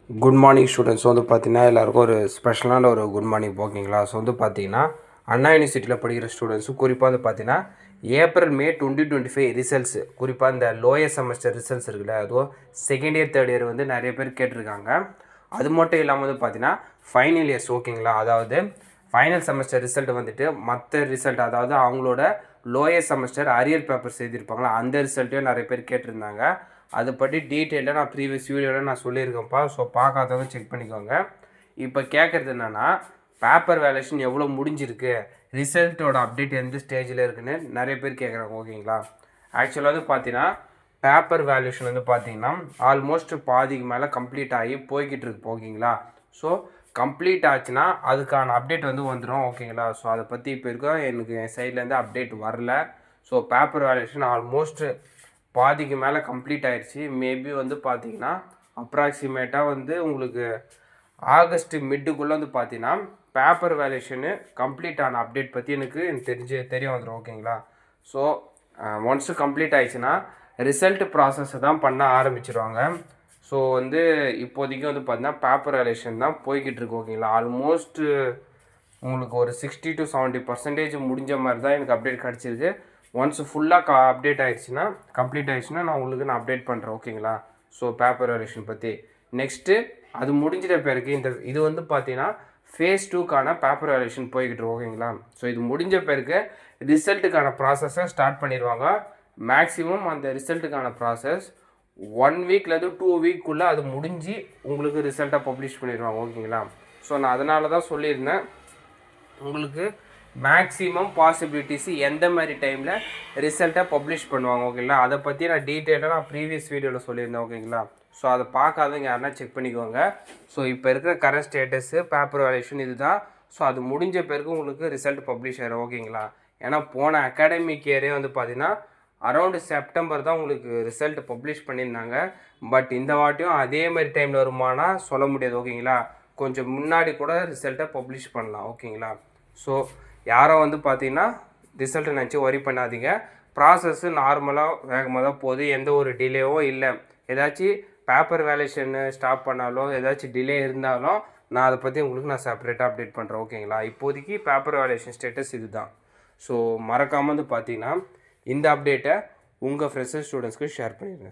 Good morning students வந்து பார்த்தீங்கன்னா எல்லாருக்கும் ஒரு ஸ்பெஷலான ஒரு குட் மார்னிங் ஓகேங்களா. ஸோ வந்து பார்த்தீங்கன்னா அண்ணா யூனிவர்சிட்டியில் படிக்கிற ஸ்டூடெண்ட்ஸும் குறிப்பாக வந்து பார்த்தீங்கன்னா ஏப்ரல் மே 2025 ரிசல்ட்ஸு குறிப்பாக இந்த லோயர் செமஸ்டர் ரிசல்ட்ஸ் இருக்குல்ல, அதுவும் செகண்ட் இயர் தேர்ட் இயர் வந்து நிறைய பேர் கேட்டிருக்காங்க. அது மட்டும் இல்லாமல் வந்து பார்த்தீங்கன்னா ஃபைனல் இயர்ஸ் ஓகேங்களா, அதாவது ஃபைனல் செமஸ்டர் ரிசல்ட் வந்துட்டு மற்ற ரிசல்ட், அதாவது அவங்களோட லோயர் செமஸ்டர் அரியர் பேப்பர்ஸ் எழுதியிருப்பாங்களா அந்த ரிசல்ட்டையும் நிறைய பேர் கேட்டிருந்தாங்க. அதை பற்றி டீட்டெயிலாக நான் ப்ரீவியஸ் வீடியோவில் நான் சொல்லியிருக்கேன்ப்பா. ஸோ பார்க்காதவங்க செக் பண்ணிக்கோங்க. இப்போ கேட்குறது என்னென்னா, பேப்பர் வேல்யூஷன் எவ்வளோ முடிஞ்சிருக்கு, ரிசல்ட்டோட அப்டேட் எந்த ஸ்டேஜில் இருக்குன்னு நிறைய பேர் கேட்குறாங்க ஓகேங்களா. ஆக்சுவலாக வந்து பார்த்தீங்கன்னா பேப்பர் வேல்யூஷன் வந்து பார்த்தீங்கன்னா ஆல்மோஸ்ட் பாதிக்கு மேலே கம்ப்ளீட் ஆகி போய்கிட்டு இருக்கு ஓகேங்களா. ஸோ கம்ப்ளீட் ஆச்சுன்னா அதுக்கான அப்டேட் வந்து வந்துடும் ஓகேங்களா. ஸோ அதை பற்றி இப்போ இருக்க எனக்கு என் சைட்லேருந்து அப்டேட் வரல. ஸோ பேப்பர் வேல்யூஷன் ஆல்மோஸ்ட் பாதிக்கு மேலே கம்ப்ளீட் ஆயிடுச்சு. மேபி வந்து பார்த்தீங்கன்னா அப்ராக்சிமேட்டாக வந்து உங்களுக்கு ஆகஸ்ட் மிட்டுக்குள்ளே வந்து பார்த்தீங்கன்னா பேப்பர் வேல்யூஷனு கம்ப்ளீட் ஆன அப்டேட் பற்றி எனக்கு தெரிய வந்துடும் ஓகேங்களா. ஸோ ஒன்ஸு கம்ப்ளீட் ஆயிடுச்சுன்னா ரிசல்ட் ப்ராசஸை தான் பண்ண ஆரம்பிச்சிடுவாங்க. ஸோ வந்து இப்போதைக்கு வந்து பார்த்தீங்கன்னா பேப்பர் வேல்யூஷன் தான் போய்கிட்டு இருக்கு ஓகேங்களா. ஆல்மோஸ்ட்டு உங்களுக்கு ஒரு 60 to 70% முடிஞ்ச மாதிரி தான் எனக்கு அப்டேட் கிடச்சிருக்கு. ஒன்ஸ் ஃபுல்லாக அப்டேட் ஆகிடுச்சுன்னா கம்ப்ளீட் ஆகிடுச்சுன்னா நான் உங்களுக்கு அப்டேட் பண்ணுறேன் ஓகேங்களா. ஸோ பேப்பர் வேல்யூஷன் பற்றி நெக்ஸ்ட்டு அது முடிஞ்சிட்ட பிறகு இது வந்து பார்த்தீங்கன்னா ஃபேஸ் 2க்கான பேப்பர் வேல்யூஷன் போய்கிட்டு ஓகேங்களா. ஸோ இது முடிஞ்ச பிறகு ரிசல்ட்டுக்கான ப்ராசஸை ஸ்டார்ட் பண்ணிடுவாங்க. மேக்ஸிமம் அந்த ரிசல்ட்டுக்கான ப்ராசஸ் 1 வீக்லேருந்து 2 வீக்குள்ளே அது முடிஞ்சு உங்களுக்கு ரிசல்ட்டை பப்ளிஷ் பண்ணிடுவாங்க ஓகேங்களா. ஸோ நான் அதனால தான் சொல்லியிருந்தேன் உங்களுக்கு மேக்ஸிமம் பாசிபிலிட்டிஸ் எந்த மாதிரி டைமில் ரிசல்ட்டை பப்ளிஷ் பண்ணுவாங்க ஓகேங்களா. அதை பற்றி நான் டீட்டெயிலாக நான் ப்ரீவியஸ் வீடியோவில் சொல்லியிருந்தேன் ஓகேங்களா. ஸோ அதை பார்க்காதவங்க யாருன்னா செக் பண்ணிக்கோங்க. ஸோ இப்போ இருக்கிற கரண்ட் ஸ்டேட்டஸு பேப்பர் வேல்யூஷன் இது தான். ஸோ அது முடிஞ்ச பிறகு உங்களுக்கு ரிசல்ட் பப்ளிஷ் ஆகிடும் ஓகேங்களா. ஏன்னா போன அகாடமிக் இயரே வந்து பார்த்திங்கன்னா அரௌண்டு செப்டம்பர் தான் உங்களுக்கு ரிசல்ட் பப்ளிஷ் பண்ணியிருந்தாங்க. பட் இந்த வாட்டியும் அதே மாதிரி டைமில் வருமானா சொல்ல முடியாது ஓகேங்களா. கொஞ்சம் முன்னாடி கூட ரிசல்ட்டை பப்ளிஷ் பண்ணலாம் ஓகேங்களா. ஸோ யாரும் வந்து பார்த்தீங்கன்னா ரிசல்ட்டை நினச்சி ஒரி பண்ணாதீங்க. ப்ராசஸ்ஸு நார்மலாக வேகமாக தான் போகுது, எந்த ஒரு டிலேவும் இல்லை. ஏதாச்சும் பேப்பர் வேல்யூஷன்னு ஸ்டாப் பண்ணாலும் ஏதாச்சும் டிலே இருந்தாலும் நான் அதை பற்றி உங்களுக்கு நான் செப்பரேட்டாக அப்டேட் பண்ணுறேன் ஓகேங்களா. இப்போதைக்கு பேப்பர் வேல்யூஷன் ஸ்டேட்டஸ் இது தான். ஸோ மறக்காமல் வந்து பார்த்தீங்கன்னா இந்த அப்டேட்டை உங்கள் ஃப்ரெஷர் ஸ்டூடெண்ட்ஸ்க்கு ஷேர் பண்ணிடுங்க.